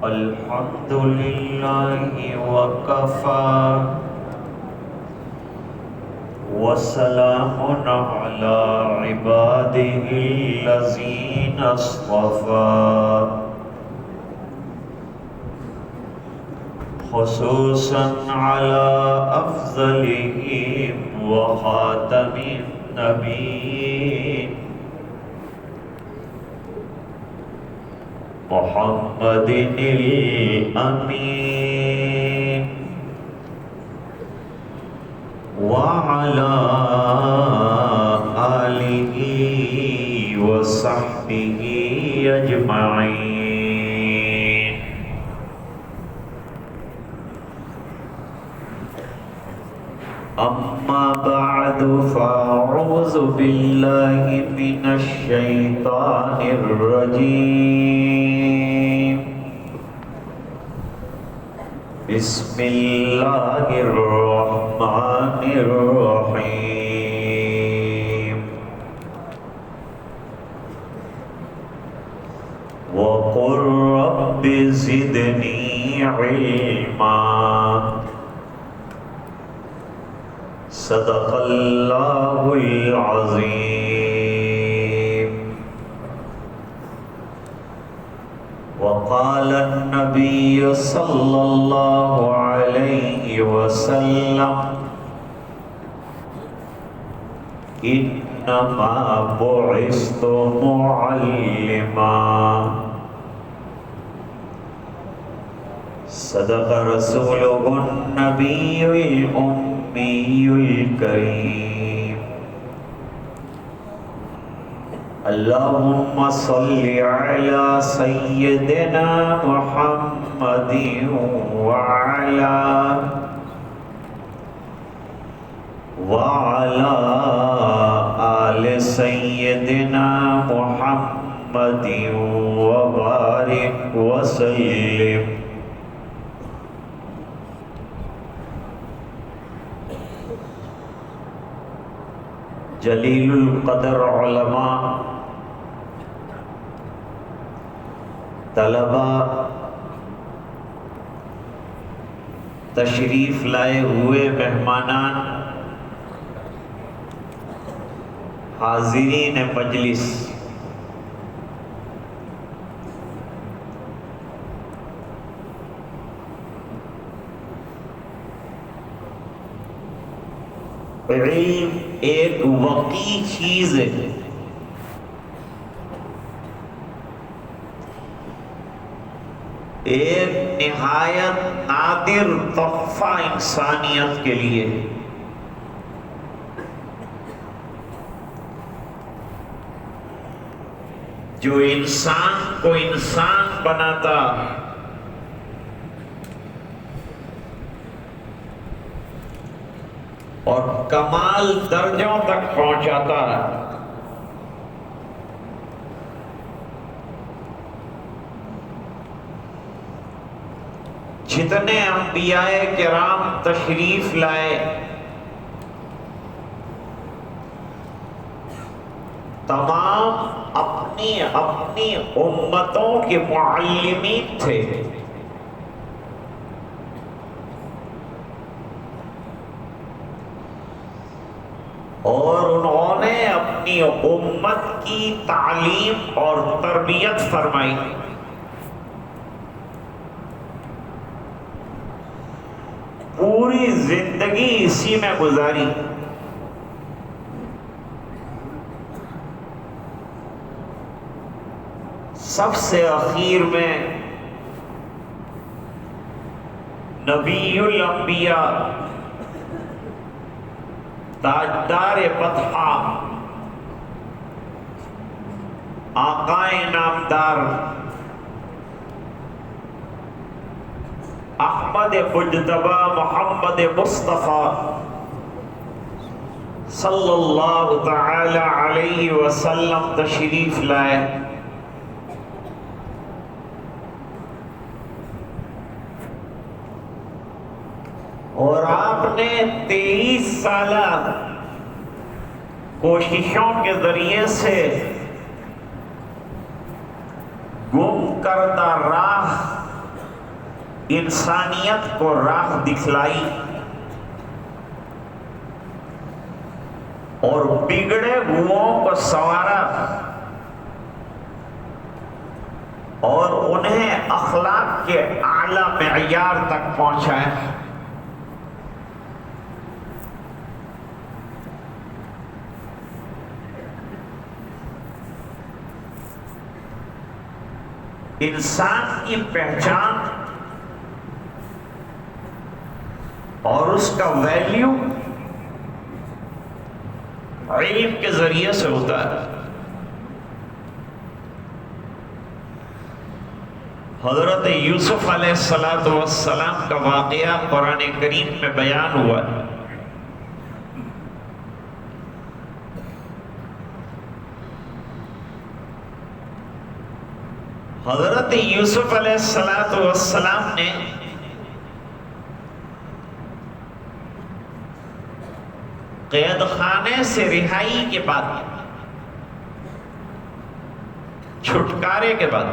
الحمد لله وكفى وسلام على عباده الذين اصطفى خصوصا على أفضلهم وخاتم النبيين محمد الأمين وعلى آله وصحبه أجمعين. أما بعد فأعوذ بالله من الشيطان الرجيم. بسم الله الرحمن الرحيم. وقل رب زدني علما. صدق الله العظيم. وقال النبي صلى الله عليه وسلم إنما بعثت معلما. صدق رسوله النبي الأمي الكريم. اللهم صل على سيدنا محمد وعلى آل سيدنا محمد وبارك وسلم. جلیل القدر علماء، طلبہ، تشریف لائے ہوئے مہمانان، حاضرین مجلس، علم ایک وقی چیز ہے. ایک نہایت نادر تحفہ انسانیت کے لیے. جو انسان کو انسان بناتا، اور کمال درجوں تک پہنچاتا ہے. جتنے انبیاء کرام تشریف لائے، تمام اپنی اپنی امتوں کے معلمین تھے. اور انہوں نے اپنی امت کی تعلیم اور تربیت فرمائی. پوری زندگی اسی میں گزاری. سب سے اخیر میں نبی الانبیاء، تاجدار بطحا، آقائے نامدار احمد مجتبی محمد مصطفیٰ صلی اللہ تعالی علیہ وسلم تشریف لائے. اور آپ نے 23 سالہ کوششوں کے ذریعے سے گم کردہ راہ انسانیت کو راہ دکھلائی اور بگڑے ہوئوں کو سنوارا اور انہیں اخلاق کے اعلی معیار تک پہنچایا۔ انسان کی پہچان اور اس کا ویلیو علم کے ذریعے سے ہوتا ہے۔ حضرت یوسف علیہ السلام کا واقعہ قرآن کریم میں بیان ہوا ہے۔ حضرت یوسف علیہ السلام نے قید خانے سے رہائی کے بعد، چھٹکارے کے بعد،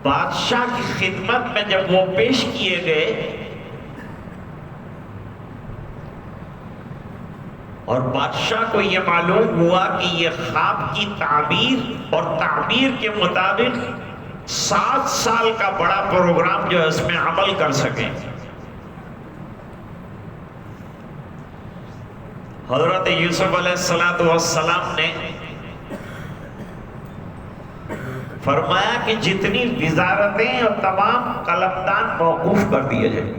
بادشاہ کی خدمت میں جب وہ پیش کیے گئے اور بادشاہ کو یہ معلوم ہوا کہ یہ خواب کی تعبیر اور تعبیر کے مطابق 7 سال کا بڑا پروگرام جو ہے اس میں عمل کر سکیں، حضرت یوسف علیہ السلام نے فرمایا کہ جتنی وزارتیں اور تمام قلمدان موقوف کر دیے جائیں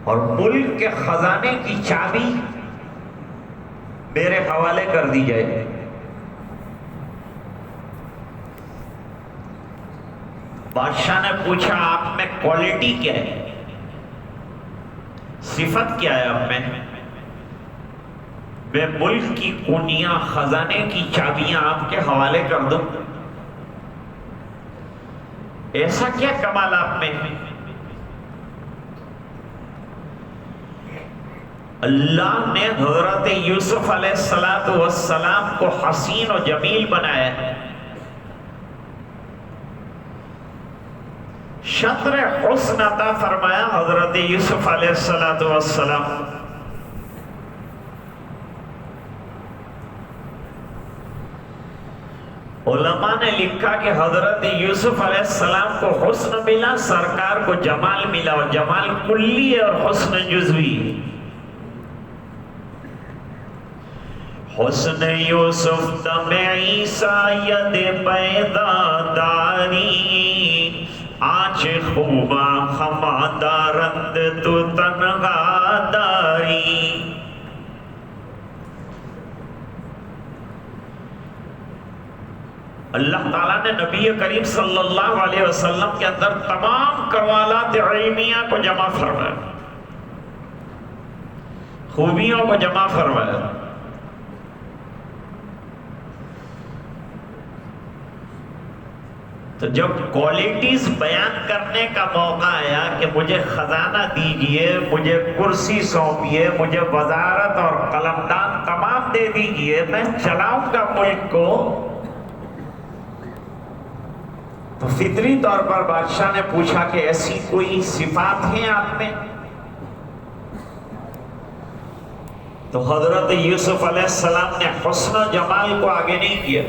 اور ملک کے خزانے کی چابی میرے حوالے کر دی جائے۔ بادشاہ نے پوچھا آپ میں کوالٹی کیا ہے، صفت کیا ہے آپ میں؟ میں ملک کی کنیاں، خزانے کی چابیاں آپ کے حوالے کر دوں، ایسا کیا کمال آپ میں؟ اللہ نے حضرت یوسف علیہ السلام کو حسین و جمیل بنایا ہے، شطر حسن عطا فرمایا حضرت یوسف علیہ السلام۔ علماء نے لکھا کہ حضرت یوسف علیہ السلام کو حسن ملا، سرکار کو جمال ملا، اور جمال کلی ہے اور حسن جزوی۔ حسن یوسف دم عیسیٰ ید پیدا داری، آنچ خوبا خما دارند تو تنہا داری۔ اللہ تعالیٰ نے نبی کریم صلی اللہ علیہ وسلم کے اندر تمام کمالات علمیہ کو جمع فرمایا، خوبیوں کو جمع فرمایا۔ تو جب کوالٹیز بیان کرنے کا موقع آیا کہ مجھے خزانہ دیجئے، مجھے کرسی سونپیے، مجھے وزارت اور قلمدان تمام دے دیجئے، میں چلاؤں گا ملک کو، تو فطری طور پر بادشاہ نے پوچھا کہ ایسی کوئی صفات ہیں آپ میں؟ تو حضرت یوسف علیہ السلام نے حسن و جمال کو آگے نہیں کیا،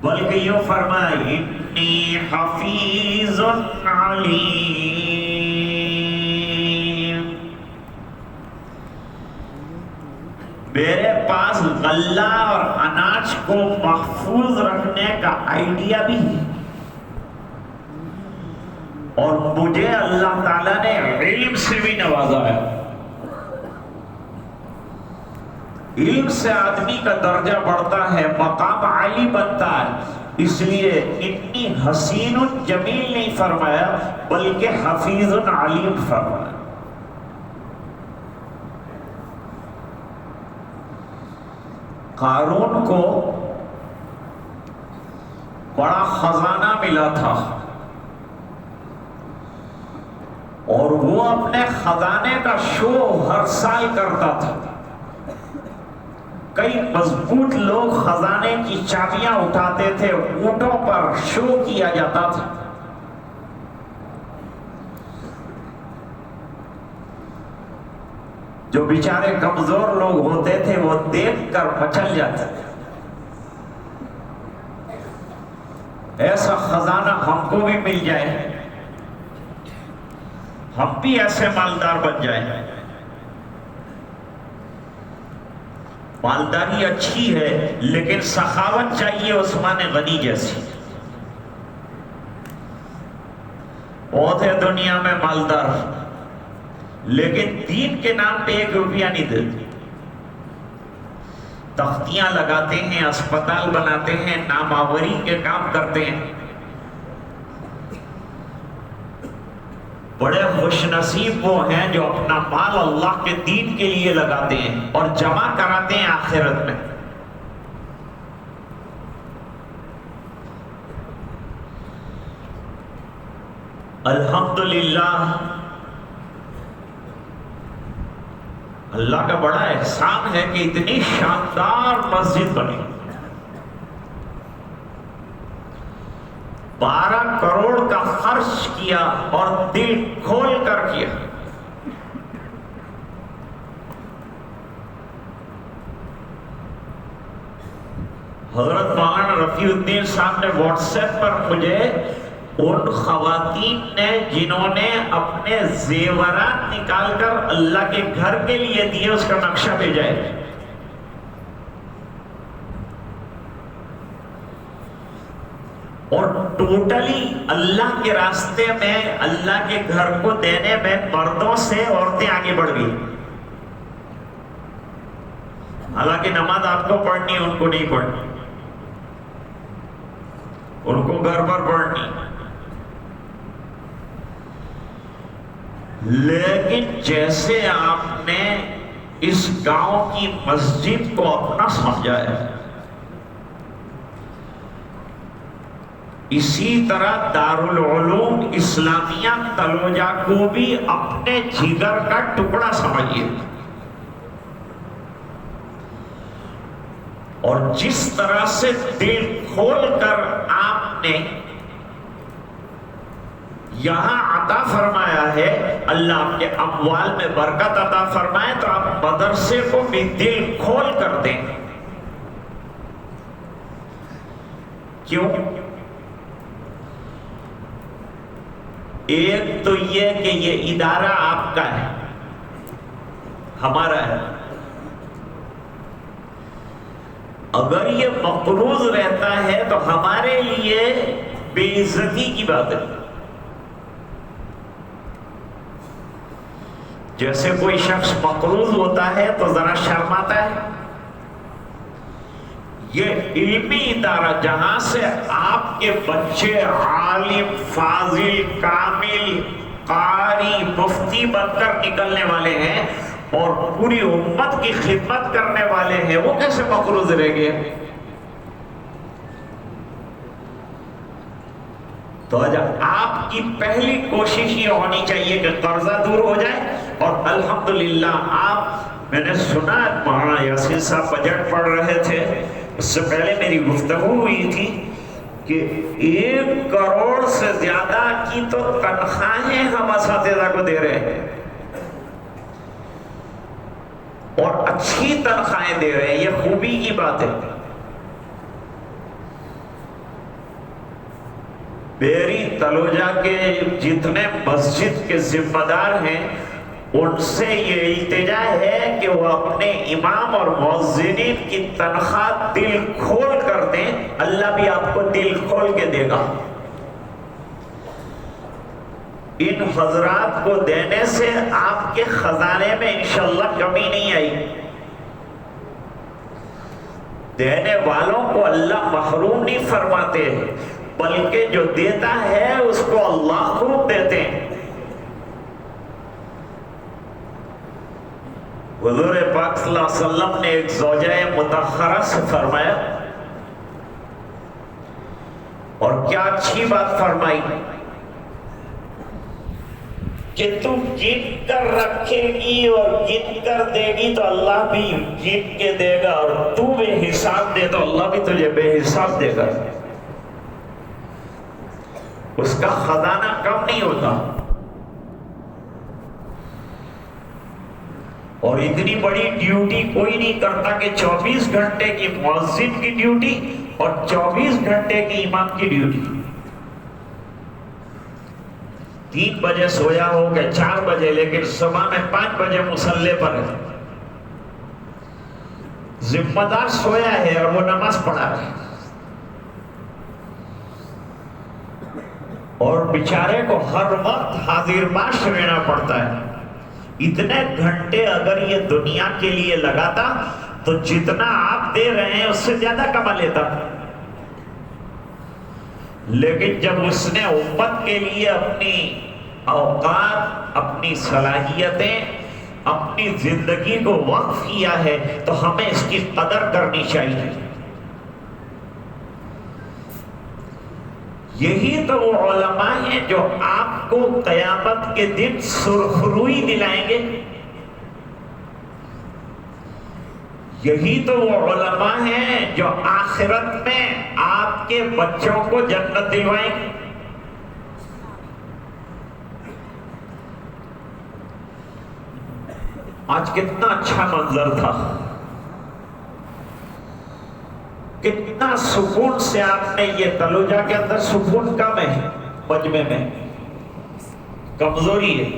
بلکہ یوں فرمایا انی حفیظ علیم، میرے پاس غلہ اور اناج کو محفوظ رکھنے کا آئیڈیا بھی ہے، اور مجھے اللہ تعالیٰ نے علم سے بھی نوازا ہے۔ علم سے آدمی کا درجہ بڑھتا ہے، مقام عالی بنتا ہے، اس لیے اتنی حسین جمیل نہیں فرمایا بلکہ حفیظ علیم فرمایا۔ قارون کو بڑا خزانہ ملا تھا اور وہ اپنے خزانے کا شو ہر سال کرتا تھا، کئی مضبوط لوگ خزانے کی چابیاں اٹھاتے تھے، اونٹوں پر شو کیا جاتا تھا. جو بیچارے کمزور لوگ ہوتے تھے وہ دیکھ کر مچل جاتے تھے. ایسا خزانہ ہم کو بھی مل جائے، ہم بھی ایسے مالدار بن جائیں. مالداری اچھی ہے لیکن سخاوت چاہیے عثمان غنی جیسی. بہت ہے دنیا میں مالدار لیکن دین کے نام پہ 1 روپیہ نہیں دیتے. تختیاں لگاتے ہیں، اسپتال بناتے ہیں، نامآوری کے کام کرتے ہیں. بڑے خوش نصیب وہ ہیں جو اپنا مال اللہ کے دین کے لیے لگاتے ہیں اور جمع کراتے ہیں آخرت میں. الحمدللہ اللہ کا بڑا احسان ہے کہ اتنی شاندار مسجد بنی. 12 کروڑ کا خرچ کیا اور دل کھول کر کیا. حضرت مولانا رفیع الدین صاحب نے واٹس ایپ پر مجھے ان خواتین نے جنہوں نے اپنے زیورات نکال کر اللہ کے گھر کے لیے دیے اس کا نقشہ بھیجا ہے. اور ٹوٹلی اللہ کے راستے میں اللہ کے گھر کو دینے میں مردوں سے عورتیں آگے بڑھ گئی. حالانکہ نماز آپ کو پڑھنی، ان کو نہیں پڑھنی، ان کو گھر پر پڑھنی. لیکن جیسے آپ نے اس گاؤں کی مسجد کو اپنا سمجھا ہے، اسی طرح دارالعلوم اسلامیہ تلوجہ کو بھی اپنے جگر کا ٹکڑا سمجھیے. اور جس طرح سے دل کھول کر آپ نے یہاں عطا فرمایا ہے، اللہ آپ کے اموال میں برکت عطا فرمائے، تو آپ مدرسے کو بھی دل کھول کر دیں. کیوں؟ ایک تو یہ کہ یہ ادارہ آپ کا ہے، ہمارا ہے. اگر یہ مقروض رہتا ہے تو ہمارے لیے بے عزتی کی بات ہے. جیسے کوئی شخص مقروض ہوتا ہے تو ذرا شرماتا ہے. یہ علمی ادارہ جہاں سے آپ کے بچے عالم، فاضل، کامل، قاری، مفتی بن کر نکلنے والے ہیں اور پوری امت کی خدمت کرنے والے ہیں، وہ کیسے مقروض رہ گئے؟ تو آپ کی پہلی کوشش یہ ہونی چاہیے کہ قرضہ دور ہو جائے. اور الحمدللہ آپ، میں نے سنا مولانا یاسین صاحب بجٹ پڑھ رہے تھے، اس سے پہلے میری گفتگو ہوئی تھی کہ 1 کروڑ سے زیادہ کی تو تنخواہیں ہم اساتذہ کو دے رہے ہیں اور اچھی تنخواہیں دے رہے ہیں. یہ خوبی کی بات ہے. بیری تلوجہ کے جتنے مسجد کے ذمہ دار ہیں ان سے یہ التجا ہے کہ وہ اپنے امام اور مؤذنین کی تنخواہ دل کھول کر دیں. اللہ بھی آپ کو دل کھول کے دے گا. ان حضرات کو دینے سے آپ کے خزانے میں انشاءاللہ کمی نہیں آئی. دینے والوں کو اللہ محروم نہیں فرماتے، بلکہ جو دیتا ہے اس کو اللہ خوب دیتے ہیں. حضور پاک صلی اللہ علیہ وسلم نے ایک زوجہ مطہرہ سے فرمایا، اور کیا اچھی بات فرمائی کہ تم گن کر رکھے گی اور گن کر دے گی تو اللہ بھی گن کے دے گا، اور تو بے حساب دے تو اللہ بھی تجھے بے حساب دے گا۔ اس کا خزانہ کم نہیں ہوتا۔ اور اتنی بڑی ڈیوٹی کوئی نہیں کرتا کہ 24 گھنٹے کی مؤذن کی ڈیوٹی اور 24 گھنٹے کی امام کی ڈیوٹی۔ 3 بجے سویا ہو کہ 4 بجے، لیکن صبح میں 5 بجے مصلی پر ہے۔ ذمہ دار سویا ہے اور وہ نماز پڑھا ہے، اور بیچارے کو ہر وقت حاضر باش رہنا پڑتا ہے۔ اتنے گھنٹے اگر یہ دنیا کے لیے لگاتا تو جتنا آپ دے رہے ہیں اس سے زیادہ کما لیتا، لیکن جب اس نے امت کے لیے اپنی اوقات، اپنی صلاحیتیں، اپنی زندگی کو وقف کیا ہے تو ہمیں اس کی قدر کرنی چاہیے۔ یہی تو وہ علماء ہیں جو آپ کو قیامت کے دن سرخروئی دلائیں گے۔ یہی تو وہ علماء ہیں جو آخرت میں آپ کے بچوں کو جنت دلوائیں گے۔ آج کتنا اچھا منظر تھا، کتنا سکون سے آپ نے، یہ تلوجہ کے اندر سکون کم ہے، مجمع میں کمزوری ہے،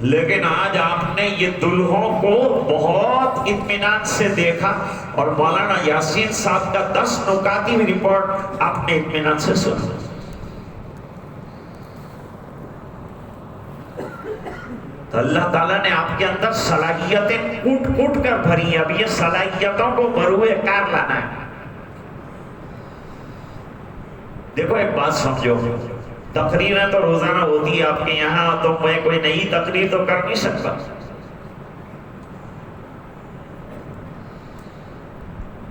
لیکن آج آپ نے یہ دلہوں کو بہت اطمینان سے دیکھا، اور مولانا یاسین صاحب کا 10 نکاتی ہوئی رپورٹ آپ نے اطمینان سے سنا۔ تو اللہ تعالیٰ نے آپ کے اندر صلاحیتیں کوٹ کوٹ کر بھری ہیں، اب یہ صلاحیتوں کو بروئے کار لانا ہے۔ دیکھو ایک بات سمجھو، تقریریں تو روزانہ ہوتی ہے آپ کے یہاں، تو میں کوئی نئی تقریر تو کر نہیں سکتا۔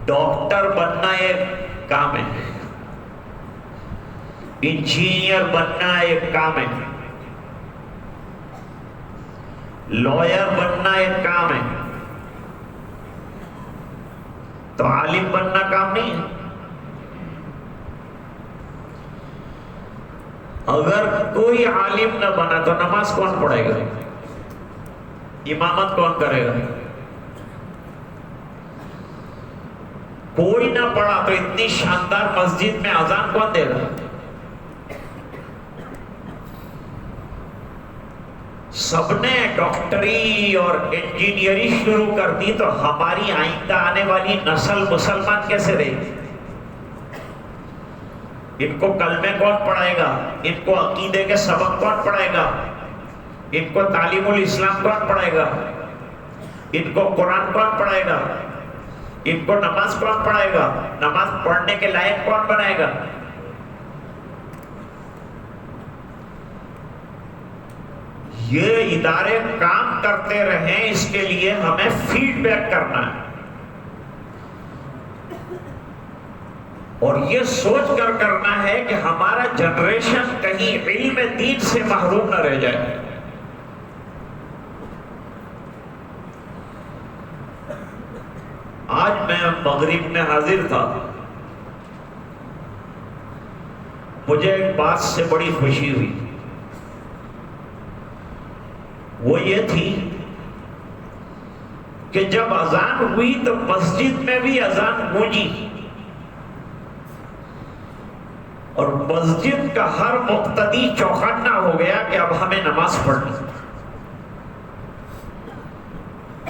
ڈاکٹر بننا ایک کام ہے، انجینئر بننا ایک کام ہے، لائر بننا ایک کام ہے، تو عالم بننا کام نہیں ہے۔ اگر کوئی عالم نہ بنا تو نماز کون پڑھے گا، امامت کون کرے گا؟ کوئی نہ پڑھا تو اتنی شاندار مسجد میں اذان کون دے گا؟ سب نے ڈاکٹری اور انجینئرنگ شروع کر دی تو ہماری آئندہ آنے والی نسل مسلمان کیسے رہے گی؟ ان کو کلمے کون پڑھائے گا؟ ان کو عقیدے کے سبق کون پڑھائے گا؟ ان کو تعلیم الاسلام کون پڑھائے گا؟ ان کو قرآن کون پڑھائے گا؟ ان کو نماز کون پڑھائے گا؟ نماز پڑھنے کے لائق کون بنائے گا؟ یہ ادارے کام کرتے رہیں، اس کے لیے ہمیں فیڈ بیک کرنا ہے، اور یہ سوچ کر کرنا ہے کہ ہمارا جنریشن کہیں علم دین سے محروم نہ رہ جائے۔ آج میں مغرب میں حاضر تھا، مجھے ایک بات سے بڑی خوشی ہوئی، وہ یہ تھی کہ جب اذان ہوئی تو مسجد میں بھی اذان گونجی، اور مسجد کا ہر مقتدی چوکنا ہو گیا کہ اب ہمیں نماز پڑھنی۔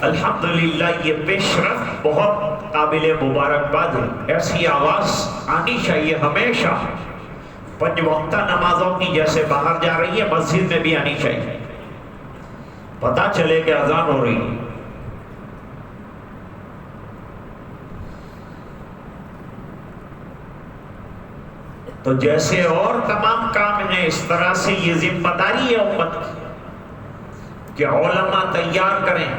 الحمدللہ یہ پیش رفت بہت قابل مبارکباد ہے، ایسی آواز آنی چاہیے ہمیشہ، 5 وقتہ نمازوں کی جیسے باہر جا رہی ہے مسجد میں بھی آنی چاہیے، پتہ چلے کہ اذان ہو رہی ہے۔ تو جیسے اور تمام کام ہیں، اس طرح سے یہ ذمہ داری ہے امت کی کہ علماء تیار کریں،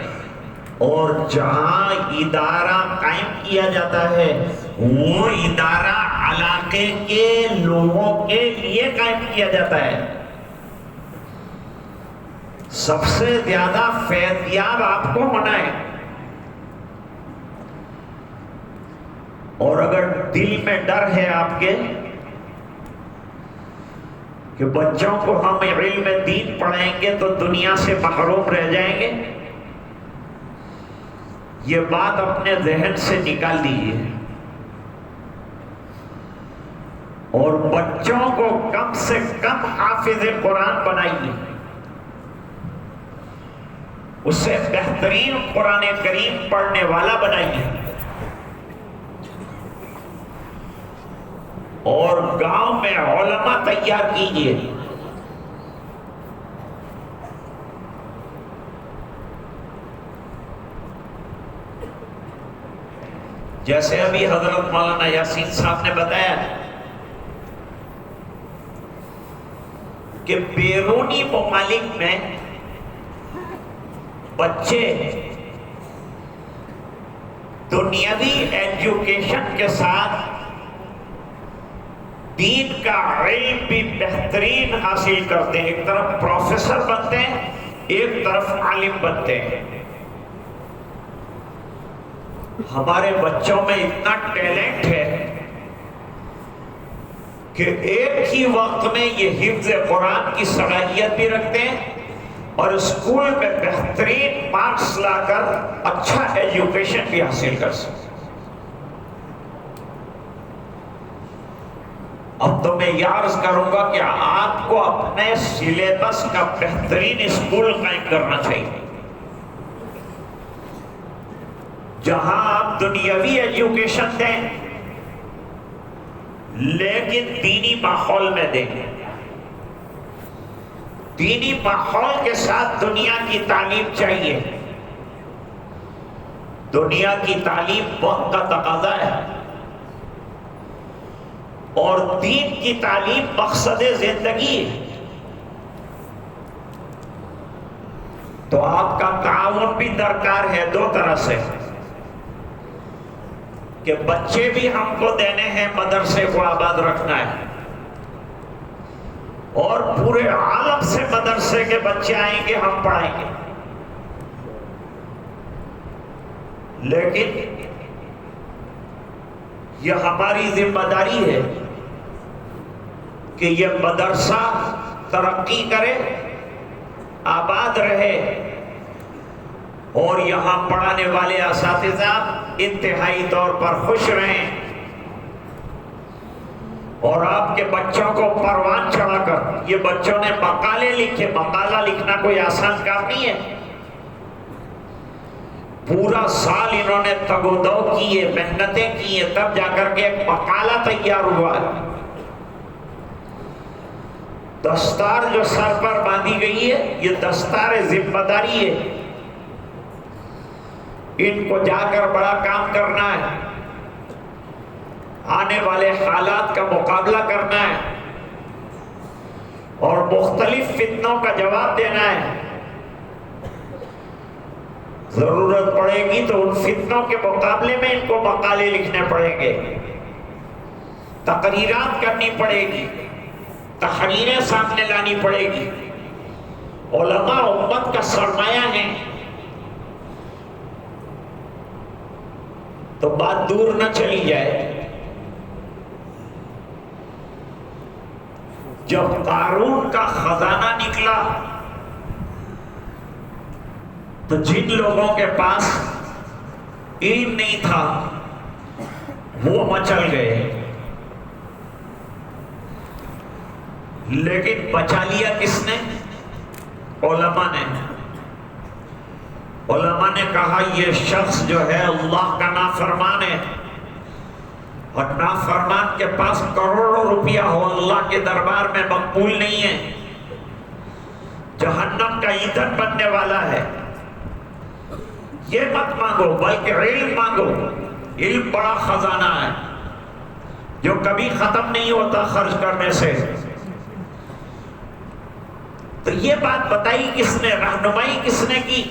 اور جہاں ادارہ قائم کیا جاتا ہے وہ ادارہ علاقے کے لوگوں کے لیے قائم کیا جاتا ہے۔ سب سے زیادہ فیض یاب آپ کو ہونا ہے. اور اگر دل میں ڈر ہے آپ کے کہ بچوں کو ہم علم دین پڑھائیں گے تو دنیا سے محروم رہ جائیں گے، یہ بات اپنے ذہن سے نکال دیجیے. اور بچوں کو کم سے کم حافظ قرآن بنائیے، اسے بہترین قرآن کریم پڑھنے والا بنائیے. اور گاؤں میں علماء تیار کیجیے. جیسے ابھی حضرت مولانا یاسین صاحب نے بتایا کہ بیرونی ممالک میں بچے دنیاوی ایجوکیشن کے ساتھ دین کا علم بھی بہترین حاصل کرتے ہیں. ایک طرف پروفیسر بنتے ہیں، ایک طرف عالم بنتے ہیں. ہمارے بچوں میں اتنا ٹیلنٹ ہے کہ ایک ہی وقت میں یہ حفظ قرآن کی صلاحیت بھی رکھتے ہیں اور اسکول میں بہترین مارکس لا کر اچھا ایجوکیشن بھی حاصل کر سکتے. اب تو میں یہ عرض کروں گا کہ آپ کو اپنے سلیبس کا بہترین اسکول قائم کرنا چاہیے جہاں آپ دنیاوی ایجوکیشن دیں لیکن دینی ماحول میں دیں. دینی ماحول کے ساتھ دنیا کی تعلیم چاہیے. دنیا کی تعلیم وقت کا تقاضا ہے اور دین کی تعلیم مقصد زندگی ہے. تو آپ کا تعاون بھی درکار ہے دو طرح سے کہ بچے بھی ہم کو دینے ہیں، مدرسے کو آباد رکھنا ہے، اور پورے عالم سے مدرسے کے بچے آئیں گے، ہم پڑھائیں گے. لیکن یہ ہماری ذمہ داری ہے کہ یہ مدرسہ ترقی کرے، آباد رہے، اور یہاں پڑھانے والے اساتذہ انتہائی طور پر خوش رہیں. اور آپ کے بچوں کو پروان چڑھا کر، یہ بچوں نے مقالے لکھے، مقالہ لکھنا کوئی آسان کام نہیں ہے. پورا سال انہوں نے تگ و دو کیے، محنتیں کیے، تب جا کر کے ایک مقالہ تیار ہوا ہے. دستار جو سر پر باندھی گئی ہے، یہ دستار ذمہ داری ہے. ان کو جا کر بڑا کام کرنا ہے، آنے والے حالات کا مقابلہ کرنا ہے اور مختلف فتنوں کا جواب دینا ہے. ضرورت پڑے گی تو ان فتنوں کے مقابلے میں ان کو مقالے لکھنے پڑیں گے، تقریرات کرنی پڑے گی، تحریریں سامنے لانی پڑے گی. علماء امت کا سرمایہ ہیں. تو بات دور نہ چلی جائے، جب قارون کا خزانہ نکلا تو جن لوگوں کے پاس علم نہیں تھا وہ مچل گئے، لیکن بچا لیا کس نے؟ علماء نے. علماء نے کہا یہ شخص جو ہے اللہ کا نافرمان ہے، اور نافرمان کے پاس کروڑوں روپیہ ہو اللہ کے دربار میں مقبول نہیں ہے، جہنم کا ایندھن بننے والا ہے. یہ مت مانگو بلکہ علم مانگو. علم بڑا خزانہ ہے جو کبھی ختم نہیں ہوتا خرچ کرنے سے. تو یہ بات بتائی کس نے، رہنمائی کس نے کی؟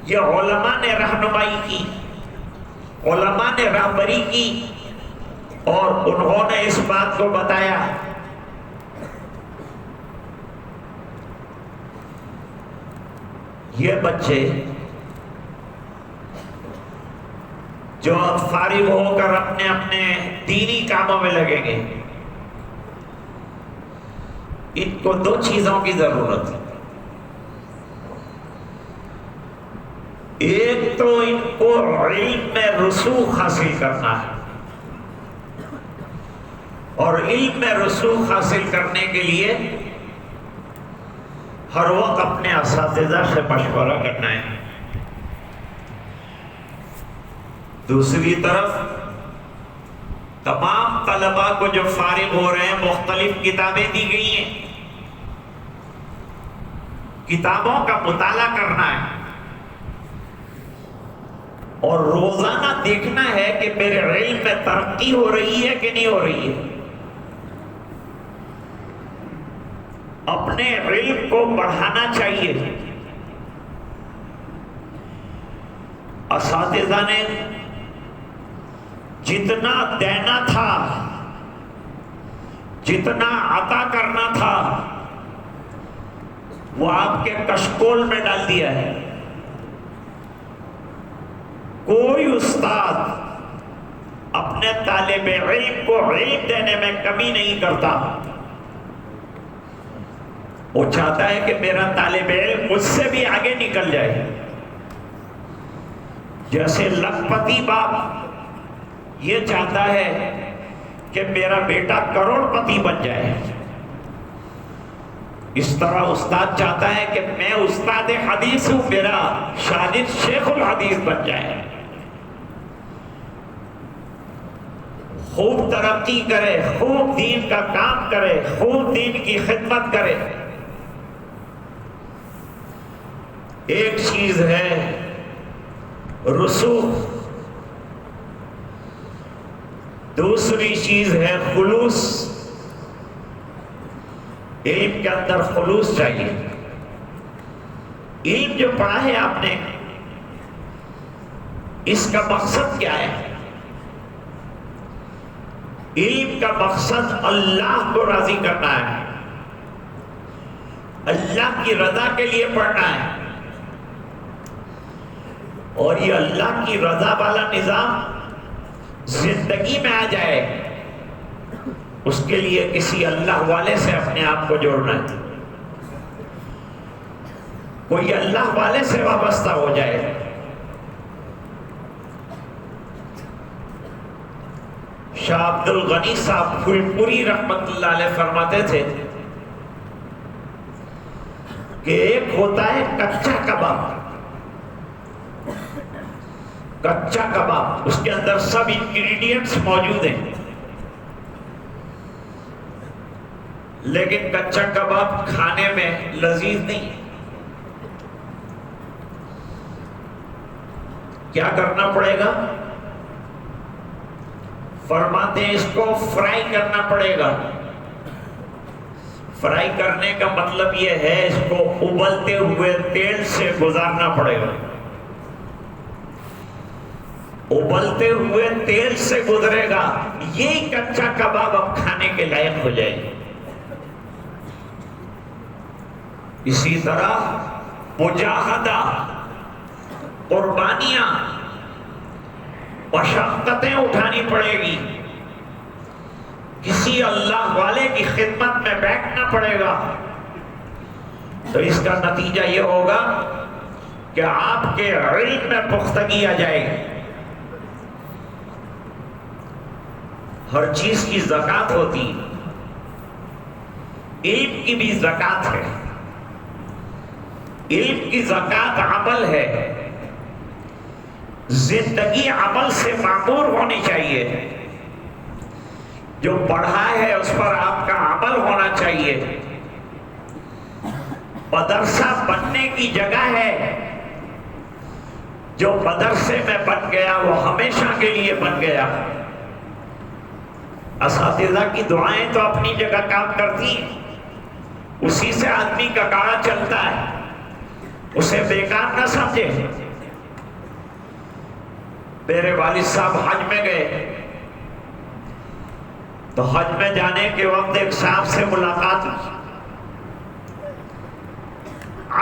یہ علماء نے رہنمائی کی، علماء نے رہبری کی، اور انہوں نے اس بات کو بتایا یہ بچے جو اب فارغ ہو کر اپنے اپنے دینی کاموں میں لگیں گے، ان کو دو چیزوں کی ضرورت ہے۔ ایک تو ان کو علم میں رسوخ حاصل کرنا ہے، اور علم میں رسوخ حاصل کرنے کے لیے ہر وقت اپنے اساتذہ سے مشورہ کرنا ہے۔ دوسری طرف تمام طلباء کو جو فارغ ہو رہے ہیں مختلف کتابیں دی گئی ہیں، کتابوں کا مطالعہ کرنا ہے اور روزانہ دیکھنا ہے کہ میرے علم میں ترقی ہو رہی ہے کہ نہیں ہو رہی ہے۔ اپنے علم کو بڑھانا چاہیے۔ اساتذہ نے جتنا دینا تھا، جتنا عطا کرنا تھا، وہ آپ کے کشکول میں ڈال دیا ہے۔ کوئی استاد اپنے طالب علم کو علم دینے میں کمی نہیں کرتا۔ وہ چاہتا ہے کہ میرا طالب علم مجھ سے بھی آگے نکل جائے۔ جیسے لکھپتی باپ یہ چاہتا ہے کہ میرا بیٹا کروڑ پتی بن جائے، اس طرح استاد چاہتا ہے کہ میں استاد حدیث ہوں، میرا شاگرد شیخ الحدیث بن جائے، خوب ترقی کرے، خوب دین کا کام کرے، خوب دین کی خدمت کرے۔ ایک چیز ہے رسوخ، دوسری چیز ہے خلوص۔ علم کے اندر خلوص چاہیے۔ علم جو پڑھا ہے آپ نے، اس کا مقصد کیا ہے؟ علم کا مقصد اللہ کو راضی کرنا ہے، اللہ کی رضا کے لیے پڑھنا ہے، اور یہ اللہ کی رضا والا نظام زندگی میں آ جائے، اس کے لیے کسی اللہ والے سے اپنے آپ کو جوڑنا ہے، کوئی اللہ والے سے وابستہ ہو جائے۔ شاہ عبد الغنی صاحب پھول پوری رحمت اللہ علیہ فرماتے تھے کہ ایک ہوتا ہے کچا کباب، کچا کباب اس کے اندر سب انگریڈینٹس موجود ہیں، لیکن کچا کباب کھانے میں لذیذ نہیں۔ کیا کرنا پڑے گا؟ فرماتے ہیں اس کو فرائی کرنا پڑے گا۔ فرائی کرنے کا مطلب یہ ہے اس کو ابلتے ہوئے تیل سے گزارنا پڑے گا۔ ابلتے ہوئے تیل سے گزرے گا، یہی کچا کباب اب کھانے کے لائق ہو جائے۔ اسی طرح مجاہدہ، قربانیاں، مشقتیں اٹھانی پڑے گی، کسی اللہ والے کی خدمت میں بیٹھنا پڑے گا، تو اس کا نتیجہ یہ ہوگا کہ آپ کے علم میں پختگی آ جائے گی۔ ہر چیز کی زکوٰۃ ہوتی، علم کی بھی زکوٰۃ ہے۔ علم کی زکوٰۃ عمل ہے، زندگی عمل سے معمور ہونی چاہیے۔ جو پڑھا ہے اس پر آپ کا عمل ہونا چاہیے۔ مدرسہ بننے کی جگہ ہے، جو مدرسے میں بن گیا وہ ہمیشہ کے لیے بن گیا۔ اساتذہ کی دعائیں تو اپنی جگہ کام کرتی ہیں، اسی سے آدمی کا گاڑا چلتا ہے، اسے بیکار نہ سمجھے۔ میرے والد صاحب حج میں گئے تو حج میں جانے کے وقت ایک صاحب سے ملاقات ہوئی۔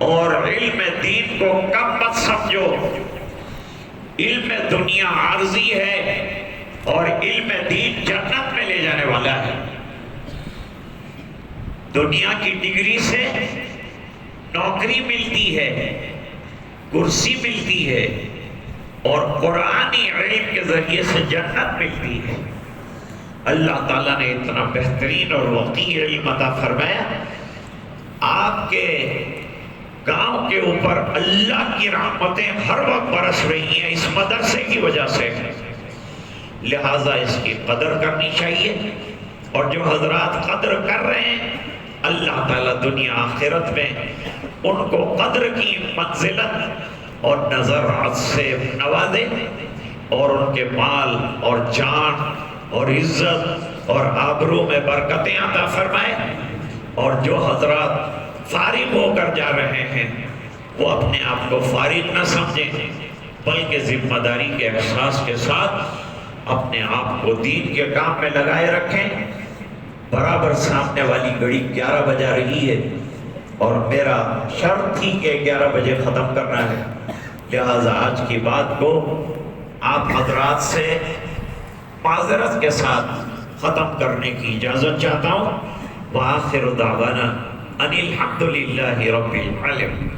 اور علم دین کو کم مت سمجھو. علم دنیا عارضی ہے اور علم دین جنت میں لے جانے والا ہے. دنیا کی ڈگری سے نوکری ملتی ہے، کرسی ملتی ہے، اور قرآنی علم کے ذریعے سے جنت ملتی ہے. اللہ تعالیٰ نے اتنا بہترین اور وقیر علم عطا فرمایا. آپ کے گاؤں کے اوپر اللہ کی رحمتیں ہر وقت برس رہی ہیں اس مدرسے کی وجہ سے. لہٰذا اس کی قدر کرنی چاہیے. اور جو حضرات قدر کر رہے ہیں اللہ تعالیٰ دنیا آخرت میں ان کو قدر کی منزلت اور نظر سے نوازے، اور ان کے مال اور جان اور عزت اور آبرو میں برکتیں عطا فرمائے. اور جو حضرات فارغ ہو کر جا رہے ہیں وہ اپنے آپ کو فارغ نہ سمجھیں، بلکہ ذمہ داری کے احساس کے ساتھ اپنے آپ کو دین کے کام میں لگائے رکھیں. برابر سامنے والی گھڑی 11 بجا رہی ہے اور میرا شرط تھی کہ 11 بجے ختم کرنا ہے. لہٰذا آج کی بات کو آپ حضرات سے معذرت کے ساتھ ختم کرنے کی اجازت چاہتا ہوں. وآخر دعوانا ان الحمد للہ رب العالمین.